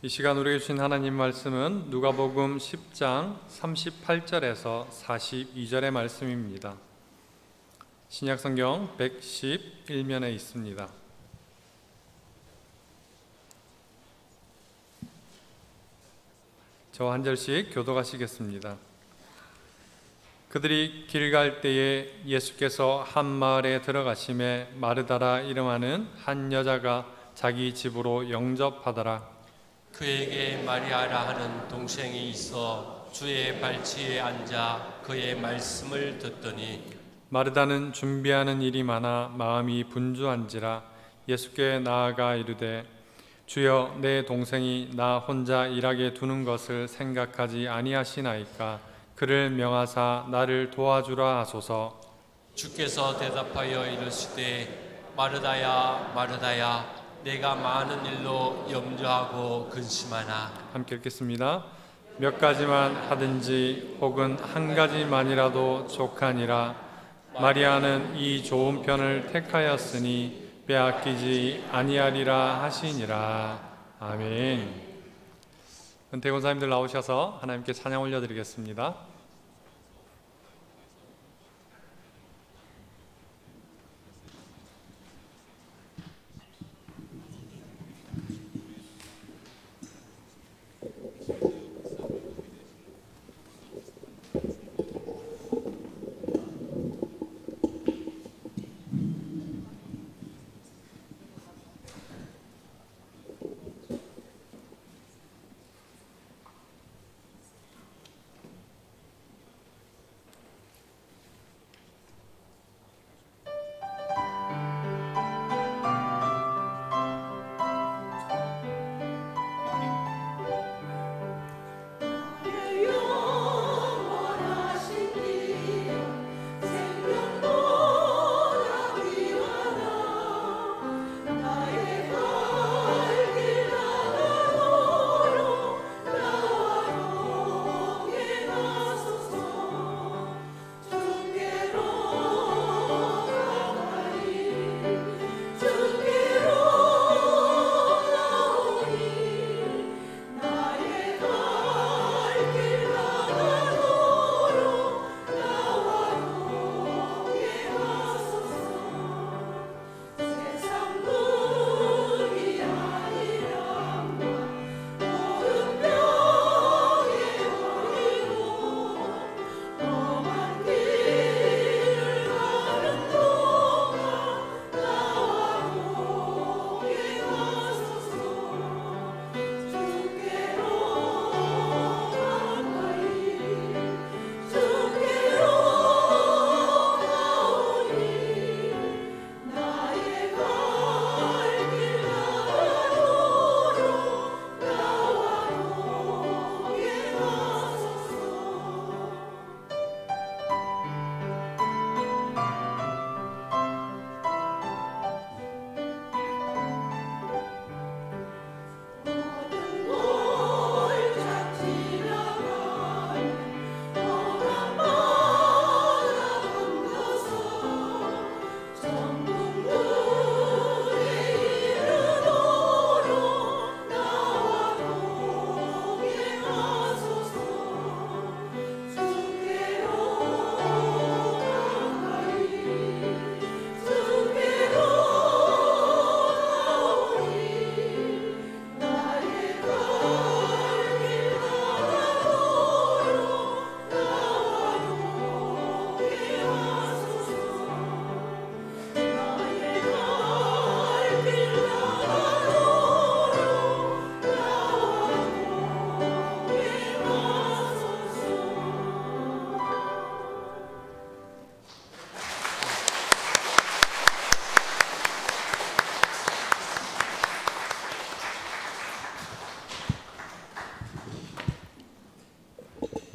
이 시간 우리에게 주신 하나님 말씀은 누가복음 10장 38절에서 42절의 말씀입니다. 신약성경 111면에 있습니다. 저와 한 절씩 교독하시겠습니다. 그들이 길 갈 때에 예수께서 한 마을에 들어가심에 마르다라 이름하는 한 여자가 자기 집으로 영접하더라. 그에게 마리아라 하는 동생이 있어 주의 발치에 앉아 그의 말씀을 듣더니 마르다는 준비하는 일이 많아 마음이 분주한지라 예수께 나아가 이르되 주여, 내 동생이 나 혼자 일하게 두는 것을 생각하지 아니하시나이까. 그를 명하사 나를 도와주라 하소서. 주께서 대답하여 이르시되 마르다야 마르다야 내가 많은 일로 염려하고 근심하나. 함께 읽겠습니다. 몇 가지만 하든지 혹은 한 가지만이라도 족하니라. 마리아는 이 좋은 편을 택하였으니 빼앗기지 아니하리라 하시니라. 아멘. 은퇴권사님들 나오셔서 하나님께 찬양 올려드리겠습니다.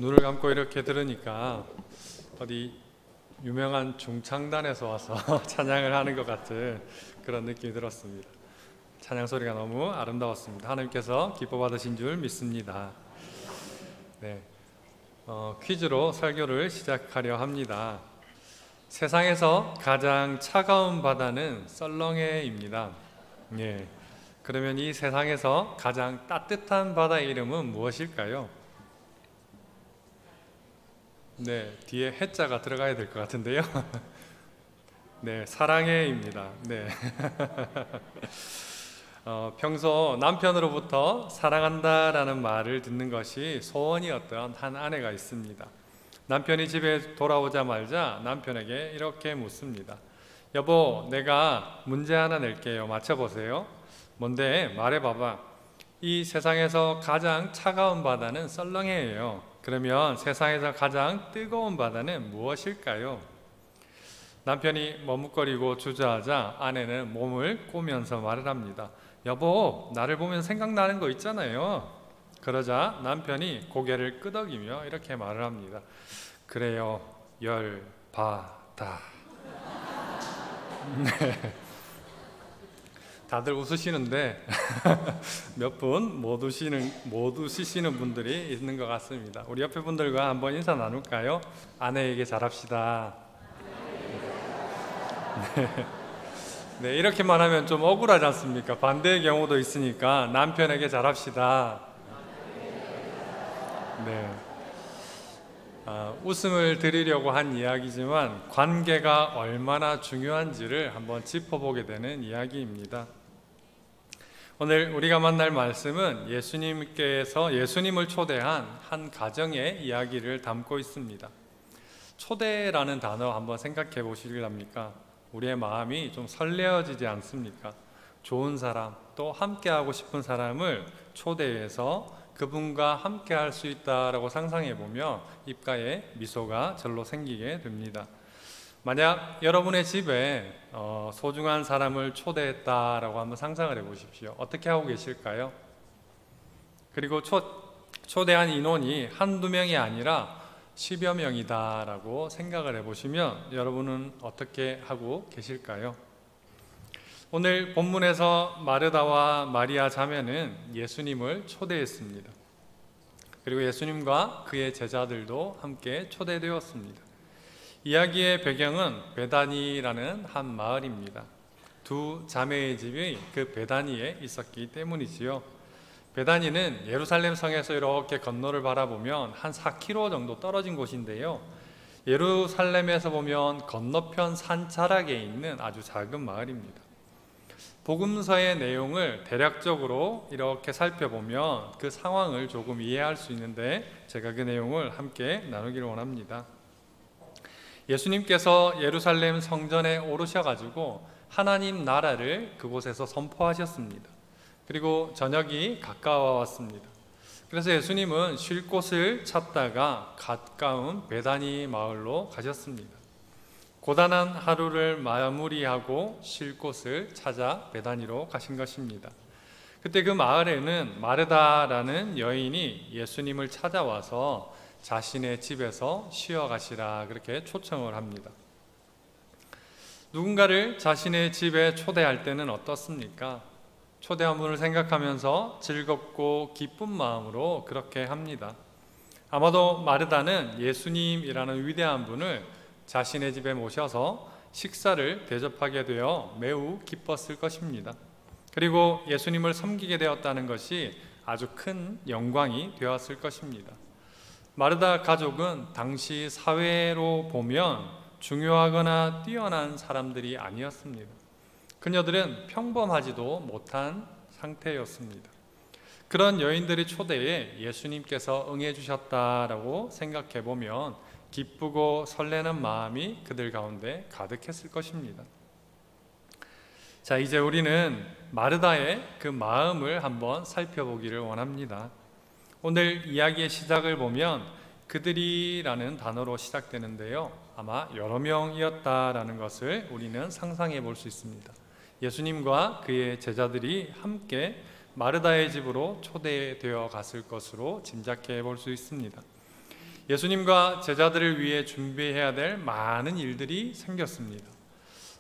눈을 감고 이렇게 들으니까 어디 유명한 중창단에서 와서 찬양을 하는 것 같은 그런 느낌이 들었습니다. 찬양 소리가 너무 아름다웠습니다. 하나님께서 기뻐 받으신 줄 믿습니다. 네, 퀴즈로 설교를 시작하려 합니다. 세상에서 가장 차가운 바다는 썰렁해입니다. 예, 그러면 이 세상에서 가장 따뜻한 바다의 이름은 무엇일까요? 네, 뒤에 해자가 들어가야 될 것 같은데요. 네, 사랑해입니다. 네. 평소 남편으로부터 사랑한다라는 말을 듣는 것이 소원이었던 한 아내가 있습니다. 남편이 집에 돌아오자마자 남편에게 이렇게 묻습니다. 여보, 내가 문제 하나 낼게요. 맞춰보세요. 뭔데? 말해봐봐. 이 세상에서 가장 차가운 바다는 썰렁해예요. 그러면 세상에서 가장 뜨거운 바다는 무엇일까요? 남편이 머뭇거리고 주저하자 아내는 몸을 꼬면서 말을 합니다. 여보, 나를 보면 생각나는 거 있잖아요. 그러자 남편이 고개를 끄덕이며 이렇게 말을 합니다. 그래요, 열바다. 네. 다들 웃으시는데 몇 분 못 웃으시는 분들이 있는 것 같습니다. 우리 옆에 분들과 한번 인사 나눌까요? 아내에게 잘합시다. 네, 이렇게만 하면 좀 억울하지 않습니까? 반대의 경우도 있으니까 남편에게 잘합시다. 네. 웃음을 드리려고 한 이야기지만 관계가 얼마나 중요한지를 한번 짚어보게 되는 이야기입니다. 오늘 우리가 만날 말씀은 예수님께서 예수님을 초대한 한 가정의 이야기를 담고 있습니다. 초대라는 단어 한번 생각해 보시렵니까? 우리의 마음이 좀 설레어지지 않습니까? 좋은 사람, 또 함께하고 싶은 사람을 초대해서 그분과 함께할 수 있다라고 상상해 보며 입가에 미소가 절로 생기게 됩니다. 만약 여러분의 집에 소중한 사람을 초대했다라고 한번 상상을 해 보십시오. 어떻게 하고 계실까요? 그리고 초대한 인원이 한두 명이 아니라 10여 명이다라고 생각을 해보시면 여러분은 어떻게 하고 계실까요? 오늘 본문에서 마르다와 마리아 자매는 예수님을 초대했습니다. 그리고 예수님과 그의 제자들도 함께 초대되었습니다. 이야기의 배경은 베다니라는 한 마을입니다. 두 자매의 집이 그 베다니에 있었기 때문이지요. 베다니는 예루살렘 성에서 이렇게 건너를 바라보면 한 4km 정도 떨어진 곳인데요. 예루살렘에서 보면 건너편 산자락에 있는 아주 작은 마을입니다. 복음서의 내용을 대략적으로 이렇게 살펴보면 그 상황을 조금 이해할 수 있는데 제가 그 내용을 함께 나누기를 원합니다. 예수님께서 예루살렘 성전에 오르셔가지고 하나님 나라를 그곳에서 선포하셨습니다. 그리고 저녁이 가까워 왔습니다. 그래서 예수님은 쉴 곳을 찾다가 가까운 베다니 마을로 가셨습니다. 고단한 하루를 마무리하고 쉴 곳을 찾아 베다니로 가신 것입니다. 그때 그 마을에는 마르다라는 여인이 예수님을 찾아와서 자신의 집에서 쉬어 가시라 그렇게 초청을 합니다. 누군가를 자신의 집에 초대할 때는 어떻습니까? 초대한 분을 생각하면서 즐겁고 기쁜 마음으로 그렇게 합니다. 아마도 마르다는 예수님이라는 위대한 분을 자신의 집에 모셔서 식사를 대접하게 되어 매우 기뻤을 것입니다. 그리고 예수님을 섬기게 되었다는 것이 아주 큰 영광이 되었을 것입니다. 마르다 가족은 당시 사회로 보면 중요하거나 뛰어난 사람들이 아니었습니다. 그녀들은 평범하지도 못한 상태였습니다. 그런 여인들의 초대에 예수님께서 응해 주셨다라고 생각해 보면 기쁘고 설레는 마음이 그들 가운데 가득했을 것입니다. 자, 이제 우리는 마르다의 그 마음을 한번 살펴보기를 원합니다. 오늘 이야기의 시작을 보면 그들이라는 단어로 시작되는데요. 아마 여러 명이었다라는 것을 우리는 상상해 볼 수 있습니다. 예수님과 그의 제자들이 함께 마르다의 집으로 초대되어 갔을 것으로 짐작해 볼 수 있습니다. 예수님과 제자들을 위해 준비해야 될 많은 일들이 생겼습니다.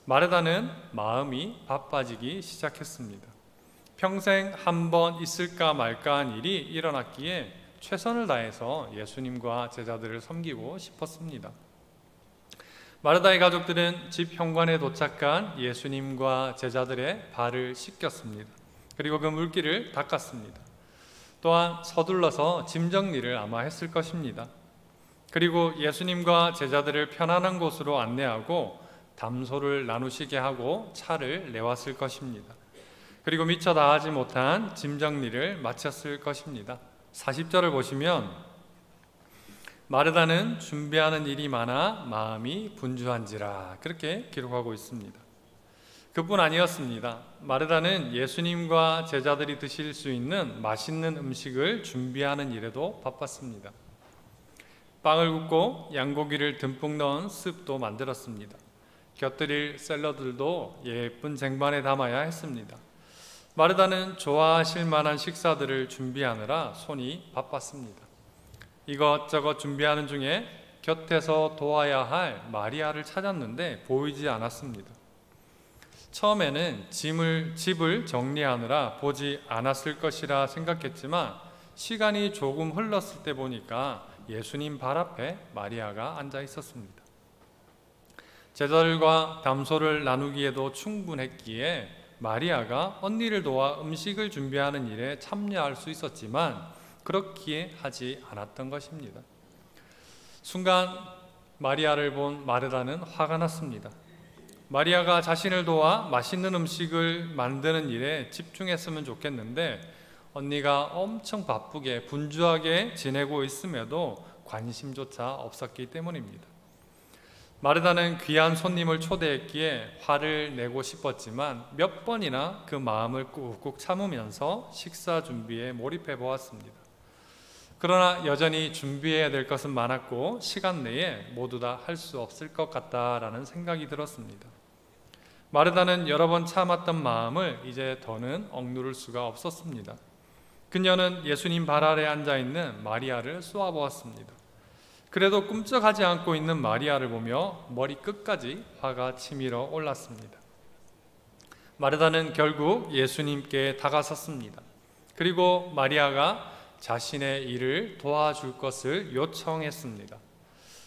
마르다는 마음이 바빠지기 시작했습니다. 평생 한 번 있을까 말까한 일이 일어났기에 최선을 다해서 예수님과 제자들을 섬기고 싶었습니다. 마르다의 가족들은 집 현관에 도착한 예수님과 제자들의 발을 씻겼습니다. 그리고 그 물기를 닦았습니다. 또한 서둘러서 짐 정리를 아마 했을 것입니다. 그리고 예수님과 제자들을 편안한 곳으로 안내하고 담소를 나누시게 하고 차를 내왔을 것입니다. 그리고 미처 다 하지 못한 짐 정리를 마쳤을 것입니다. 40절을 보시면 마르다는 준비하는 일이 많아 마음이 분주한지라 그렇게 기록하고 있습니다. 그뿐 아니었습니다. 마르다는 예수님과 제자들이 드실 수 있는 맛있는 음식을 준비하는 일에도 바빴습니다. 빵을 굽고 양고기를 듬뿍 넣은 스프도 만들었습니다. 곁들일 샐러드도 예쁜 쟁반에 담아야 했습니다. 마르다는 좋아하실 만한 식사들을 준비하느라 손이 바빴습니다. 이것저것 준비하는 중에 곁에서 도와야 할 마리아를 찾았는데 보이지 않았습니다. 처음에는 집을 정리하느라 보지 않았을 것이라 생각했지만 시간이 조금 흘렀을 때 보니까 예수님 발 앞에 마리아가 앉아 있었습니다. 제자들과 담소를 나누기에도 충분했기에 마리아가 언니를 도와 음식을 준비하는 일에 참여할 수 있었지만 그렇기에 하지 않았던 것입니다. 순간 마리아를 본 마르다는 화가 났습니다. 마리아가 자신을 도와 맛있는 음식을 만드는 일에 집중했으면 좋겠는데 언니가 엄청 바쁘게 분주하게 지내고 있음에도 관심조차 없었기 때문입니다. 마르다는 귀한 손님을 초대했기에 화를 내고 싶었지만 몇 번이나 그 마음을 꾹꾹 참으면서 식사 준비에 몰입해 보았습니다. 그러나 여전히 준비해야 될 것은 많았고 시간 내에 모두 다 할 수 없을 것 같다라는 생각이 들었습니다. 마르다는 여러 번 참았던 마음을 이제 더는 억누를 수가 없었습니다. 그녀는 예수님 발 아래 앉아있는 마리아를 쏘아보았습니다. 그래도 꿈쩍하지 않고 있는 마리아를 보며 머리 끝까지 화가 치밀어 올랐습니다. 마르다는 결국 예수님께 다가섰습니다. 그리고 마리아가 자신의 일을 도와줄 것을 요청했습니다.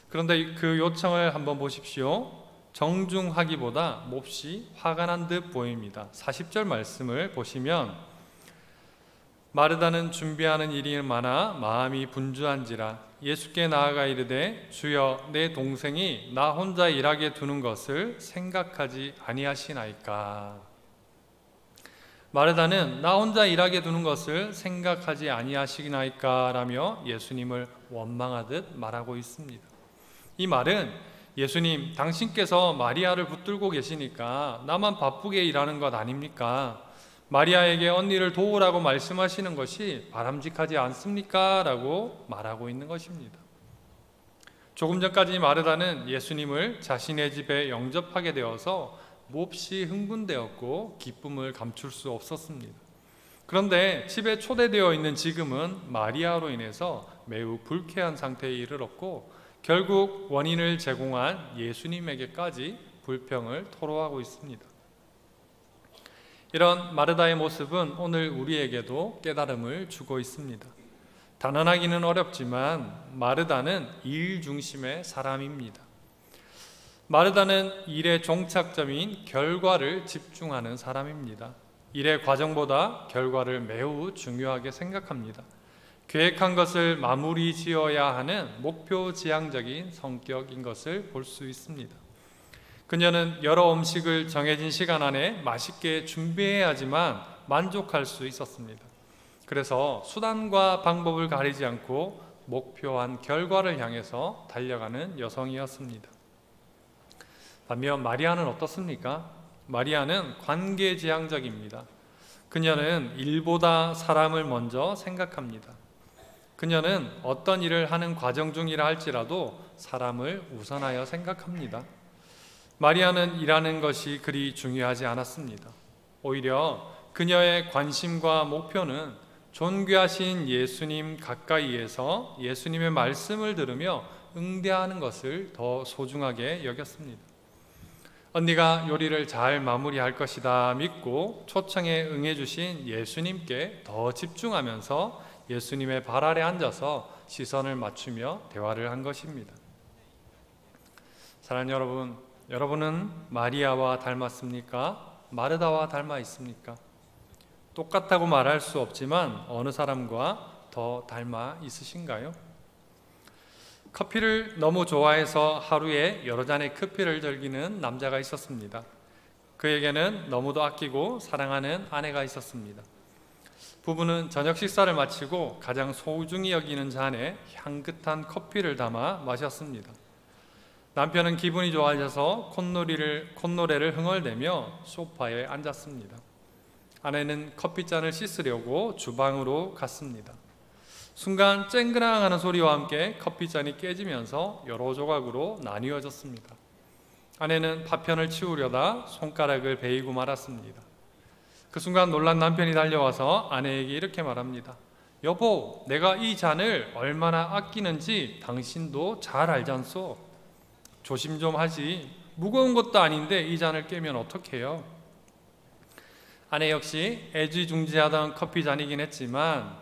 그런데 그 요청을 한번 보십시오. 정중하기보다 몹시 화가 난 듯 보입니다. 40절 말씀을 보시면 마르다는 준비하는 일이 많아 마음이 분주한지라 예수께 나아가 이르되 주여 내 동생이 나 혼자 일하게 두는 것을 생각하지 아니하시나이까. 마르다는 나 혼자 일하게 두는 것을 생각하지 아니하시나이까 라며 예수님을 원망하듯 말하고 있습니다. 이 말은 예수님 당신께서 마리아를 붙들고 계시니까 나만 바쁘게 일하는 것 아닙니까? 마리아에게 언니를 도우라고 말씀하시는 것이 바람직하지 않습니까? 라고 말하고 있는 것입니다. 조금 전까지 마르다는 예수님을 자신의 집에 영접하게 되어서 몹시 흥분되었고 기쁨을 감출 수 없었습니다. 그런데 집에 초대되어 있는 지금은 마리아로 인해서 매우 불쾌한 상태에 이르렀고 결국 원인을 제공한 예수님에게까지 불평을 토로하고 있습니다. 이런 마르다의 모습은 오늘 우리에게도 깨달음을 주고 있습니다. 단언하기는 어렵지만 마르다는 일 중심의 사람입니다. 마르다는 일의 종착점인 결과를 집중하는 사람입니다. 일의 과정보다 결과를 매우 중요하게 생각합니다. 계획한 것을 마무리 지어야 하는 목표 지향적인 성격인 것을 볼 수 있습니다. 그녀는 여러 음식을 정해진 시간 안에 맛있게 준비해야 하지만 만족할 수 있었습니다. 그래서 수단과 방법을 가리지 않고 목표한 결과를 향해서 달려가는 여성이었습니다. 반면 마리아는 어떻습니까? 마리아는 관계지향적입니다. 그녀는 일보다 사람을 먼저 생각합니다. 그녀는 어떤 일을 하는 과정 중이라 할지라도 사람을 우선하여 생각합니다. 마리아는 일하는 것이 그리 중요하지 않았습니다. 오히려 그녀의 관심과 목표는 존귀하신 예수님 가까이에서 예수님의 말씀을 들으며 응대하는 것을 더 소중하게 여겼습니다. 언니가 요리를 잘 마무리할 것이다 믿고 초청에 응해주신 예수님께 더 집중하면서 예수님의 발 아래 앉아서 시선을 맞추며 대화를 한 것입니다. 사랑하는 여러분, 여러분은 마리아와 닮았습니까? 마르다와 닮아 있습니까? 똑같다고 말할 수 없지만 어느 사람과 더 닮아 있으신가요? 커피를 너무 좋아해서 하루에 여러 잔의 커피를 즐기는 남자가 있었습니다. 그에게는 너무도 아끼고 사랑하는 아내가 있었습니다. 부부는 저녁 식사를 마치고 가장 소중히 여기는 잔에 향긋한 커피를 담아 마셨습니다. 남편은 기분이 좋아져서 콧노래를 흥얼대며 소파에 앉았습니다. 아내는 커피잔을 씻으려고 주방으로 갔습니다. 순간 쨍그랑 하는 소리와 함께 커피잔이 깨지면서 여러 조각으로 나뉘어졌습니다. 아내는 파편을 치우려다 손가락을 베이고 말았습니다. 그 순간 놀란 남편이 달려와서 아내에게 이렇게 말합니다. 여보, 내가 이 잔을 얼마나 아끼는지 당신도 잘 알잖소. 조심 좀 하지. 무거운 것도 아닌데 이 잔을 깨면 어떡해요? 아내 역시 애지중지하던 커피잔이긴 했지만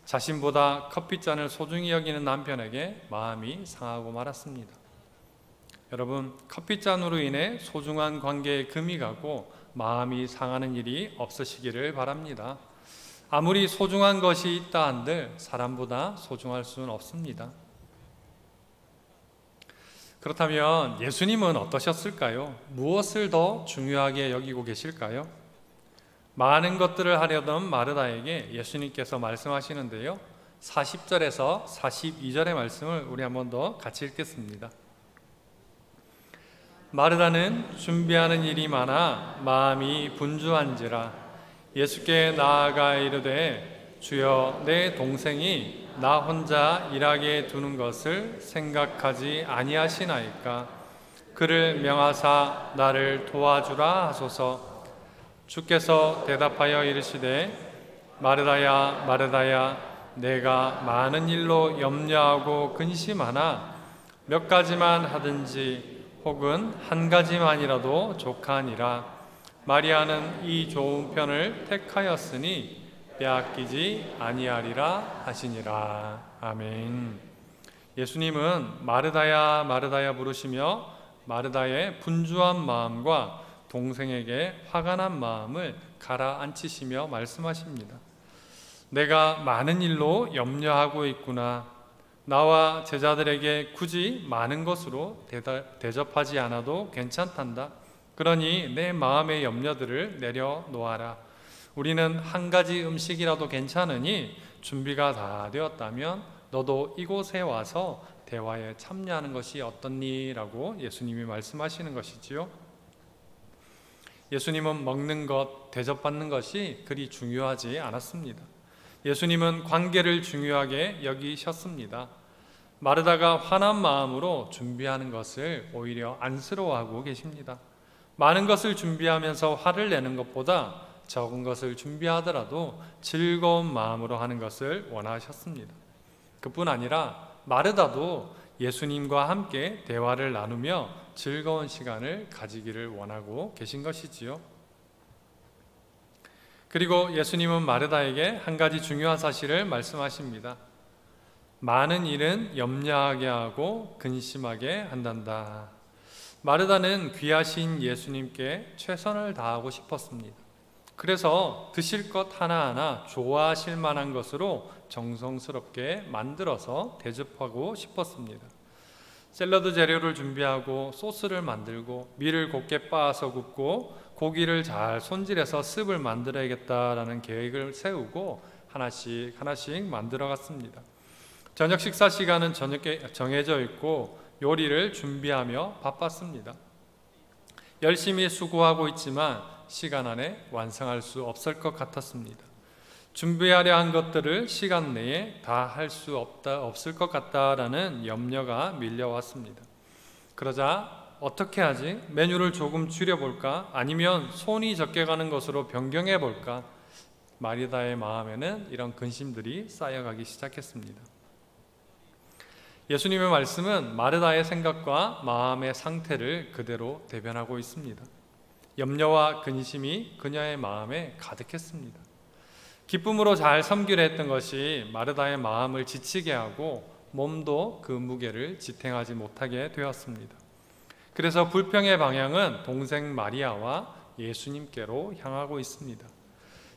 자신보다 커피잔을 소중히 여기는 남편에게 마음이 상하고 말았습니다. 여러분, 커피잔으로 인해 소중한 관계에 금이 가고 마음이 상하는 일이 없으시기를 바랍니다. 아무리 소중한 것이 있다 한들 사람보다 소중할 수는 없습니다. 그렇다면 예수님은 어떠셨을까요? 무엇을 더 중요하게 여기고 계실까요? 많은 것들을 하려던 마르다에게 예수님께서 말씀하시는데요, 40절에서 42절의 말씀을 우리 한 번 더 같이 읽겠습니다. 마르다는 준비하는 일이 많아 마음이 분주한지라 예수께 나아가 이르되 주여, 내 동생이 나 혼자 일하게 두는 것을 생각하지 아니하시나이까. 그를 명하사 나를 도와주라 하소서. 주께서 대답하여 이르시되 마르다야, 마르다야, 내가 많은 일로 염려하고 근심하나 몇 가지만 하든지 혹은 한 가지만이라도 족하니라. 마리아는 이 좋은 편을 택하였으니 빼앗기지 아니하리라 하시니라. 아멘. 예수님은 마르다야, 마르다야 부르시며 마르다의 분주한 마음과 동생에게 화가 난 마음을 가라앉히시며 말씀하십니다. 내가 많은 일로 염려하고 있구나. 나와 제자들에게 굳이 많은 것으로 대접하지 않아도 괜찮단다. 그러니 내 마음의 염려들을 내려놓아라. 우리는 한 가지 음식이라도 괜찮으니 준비가 다 되었다면 너도 이곳에 와서 대화에 참여하는 것이 어떻니? 라고 예수님이 말씀하시는 것이지요. 예수님은 먹는 것, 대접받는 것이 그리 중요하지 않았습니다. 예수님은 관계를 중요하게 여기셨습니다. 마르다가 화난 마음으로 준비하는 것을 오히려 안쓰러워하고 계십니다. 많은 것을 준비하면서 화를 내는 것보다 적은 것을 준비하더라도 즐거운 마음으로 하는 것을 원하셨습니다. 그뿐 아니라 마르다도 예수님과 함께 대화를 나누며 즐거운 시간을 가지기를 원하고 계신 것이지요. 그리고 예수님은 마르다에게 한 가지 중요한 사실을 말씀하십니다. 많은 일은 염려하게 하고 근심하게 한단다. 마르다는 귀하신 예수님께 최선을 다하고 싶었습니다. 그래서 드실 것 하나하나 좋아하실 만한 것으로 정성스럽게 만들어서 대접하고 싶었습니다. 샐러드 재료를 준비하고 소스를 만들고 밀을 곱게 빻아서 굽고 고기를 잘 손질해서 습을 만들어야겠다라는 계획을 세우고 하나씩 만들어 갔습니다. 저녁 식사 시간은 정해져 있고 요리를 준비하며 바빴습니다. 열심히 수고하고 있지만 시간 안에 완성할 수 없을 것 같았습니다. 준비하려 한 것들을 시간 내에 다 할 수 없을 것 같다라는 염려가 밀려왔습니다. 그러자 어떻게 하지? 메뉴를 조금 줄여볼까? 아니면 손이 적게 가는 것으로 변경해 볼까? 마리다의 마음에는 이런 근심들이 쌓여가기 시작했습니다. 예수님의 말씀은 마르다의 생각과 마음의 상태를 그대로 대변하고 있습니다. 염려와 근심이 그녀의 마음에 가득했습니다. 기쁨으로 잘 섬기려 했던 것이 마르다의 마음을 지치게 하고 몸도 그 무게를 지탱하지 못하게 되었습니다. 그래서 불평의 방향은 동생 마리아와 예수님께로 향하고 있습니다.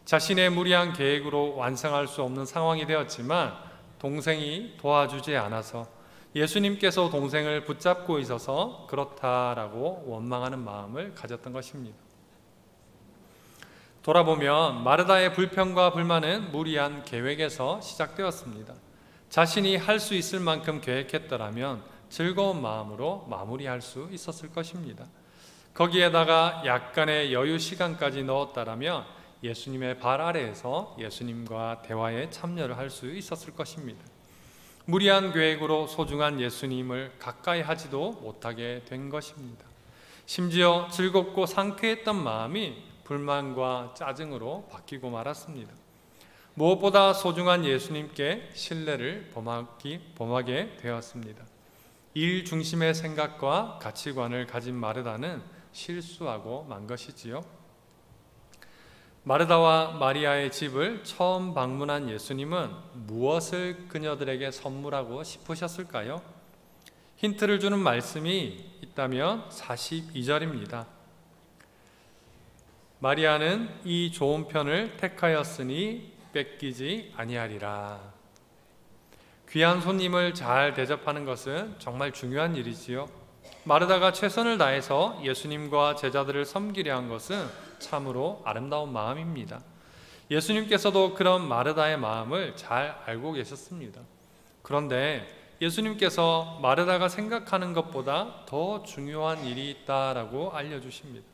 자신의 무리한 계획으로 완성할 수 없는 상황이 되었지만 동생이 도와주지 않아서 예수님께서 동생을 붙잡고 있어서 그렇다라고 원망하는 마음을 가졌던 것입니다. 돌아보면 마르다의 불평과 불만은 무리한 계획에서 시작되었습니다. 자신이 할 수 있을 만큼 계획했더라면 즐거운 마음으로 마무리할 수 있었을 것입니다. 거기에다가 약간의 여유 시간까지 넣었다라면 예수님의 발 아래에서 예수님과 대화에 참여를 할 수 있었을 것입니다. 무리한 계획으로 소중한 예수님을 가까이 하지도 못하게 된 것입니다. 심지어 즐겁고 상쾌했던 마음이 불만과 짜증으로 바뀌고 말았습니다. 무엇보다 소중한 예수님께 신뢰를 범하게 되었습니다. 일 중심의 생각과 가치관을 가진 마르다는 실수하고 만 것이지요. 마르다와 마리아의 집을 처음 방문한 예수님은 무엇을 그녀들에게 선물하고 싶으셨을까요? 힌트를 주는 말씀이 있다면 42절입니다. 마리아는 이 좋은 편을 택하였으니 뺏기지 아니하리라. 귀한 손님을 잘 대접하는 것은 정말 중요한 일이지요. 마르다가 최선을 다해서 예수님과 제자들을 섬기려 한 것은 참으로 아름다운 마음입니다. 예수님께서도 그런 마르다의 마음을 잘 알고 계셨습니다. 그런데 예수님께서 마르다가 생각하는 것보다 더 중요한 일이 있다라고 알려주십니다.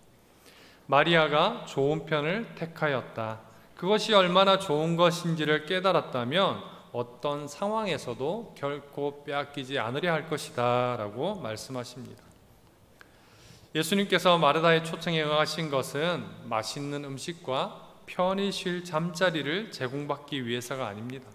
마리아가 좋은 편을 택하였다. 그것이 얼마나 좋은 것인지를 깨달았다면 어떤 상황에서도 결코 빼앗기지 않으려 할 것이다 라고 말씀하십니다. 예수님께서 마르다의 초청에 응하신 것은 맛있는 음식과 편히 쉴 잠자리를 제공받기 위해서가 아닙니다.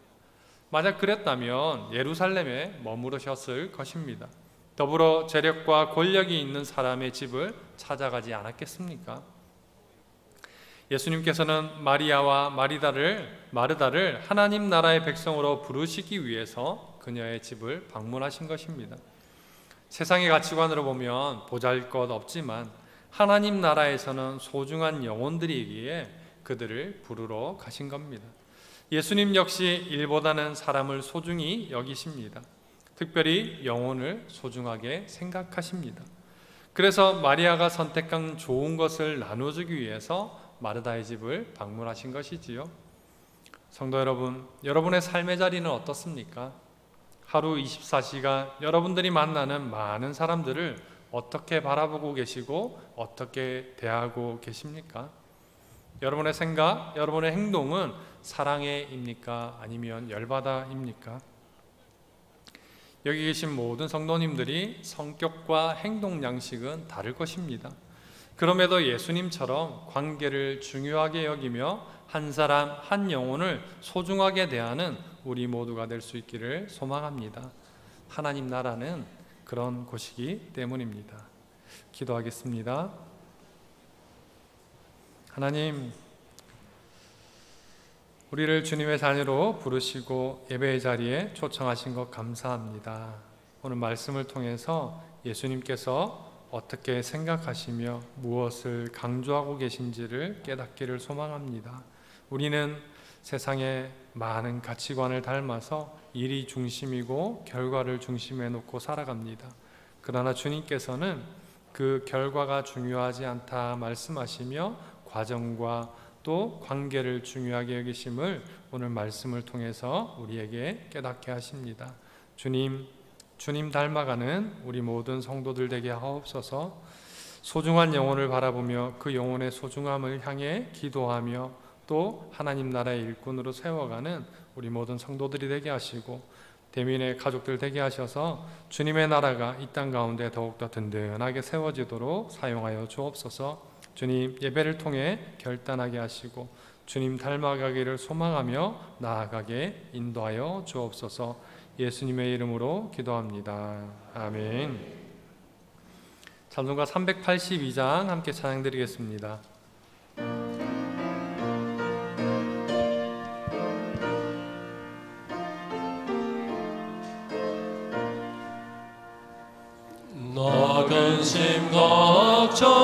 만약 그랬다면 예루살렘에 머무르셨을 것입니다. 더불어 재력과 권력이 있는 사람의 집을 찾아가지 않았겠습니까? 예수님께서는 마리아와 마르다를 하나님 나라의 백성으로 부르시기 위해서 그녀의 집을 방문하신 것입니다. 세상의 가치관으로 보면 보잘것없지만 하나님 나라에서는 소중한 영혼들이기에 그들을 부르러 가신 겁니다. 예수님 역시 일보다는 사람을 소중히 여기십니다. 특별히 영혼을 소중하게 생각하십니다. 그래서 마리아가 선택한 좋은 것을 나눠주기 위해서 마르다의 집을 방문하신 것이지요. 성도 여러분, 여러분의 삶의 자리는 어떻습니까? 하루 24시간 여러분들이 만나는 많은 사람들을 어떻게 바라보고 계시고 어떻게 대하고 계십니까? 여러분의 생각, 여러분의 행동은 사랑해입니까? 아니면 열받아입니까? 여기 계신 모든 성도님들이 성격과 행동 양식은 다를 것입니다. 그럼에도 예수님처럼 관계를 중요하게 여기며 한 사람 한 영혼을 소중하게 대하는 우리 모두가 될 수 있기를 소망합니다. 하나님 나라는 그런 곳이기 때문입니다. 기도하겠습니다. 하나님, 우리를 주님의 자녀로 부르시고 예배의 자리에 초청하신 것 감사합니다. 오늘 말씀을 통해서 예수님께서 어떻게 생각하시며 무엇을 강조하고 계신지를 깨닫기를 소망합니다. 우리는 세상의 많은 가치관을 닮아서 일이 중심이고 결과를 중심에 놓고 살아갑니다. 그러나 주님께서는 그 결과가 중요하지 않다 말씀하시며 과정과 또 관계를 중요하게 여기심을 오늘 말씀을 통해서 우리에게 깨닫게 하십니다. 주님 닮아가는 우리 모든 성도들 되게 하옵소서. 소중한 영혼을 바라보며 그 영혼의 소중함을 향해 기도하며 또 하나님 나라의 일꾼으로 세워가는 우리 모든 성도들이 되게 하시고 대민의 가족들 되게 하셔서 주님의 나라가 이 땅 가운데 더욱더 든든하게 세워지도록 사용하여 주옵소서. 주님 예배를 통해 결단하게 하시고 주님 닮아가기를 소망하며 나아가게 인도하여 주옵소서. 예수님의 이름으로 기도합니다. 아멘. 찬송가 382장 함께 찬양드리겠습니다. 나 근심 걱정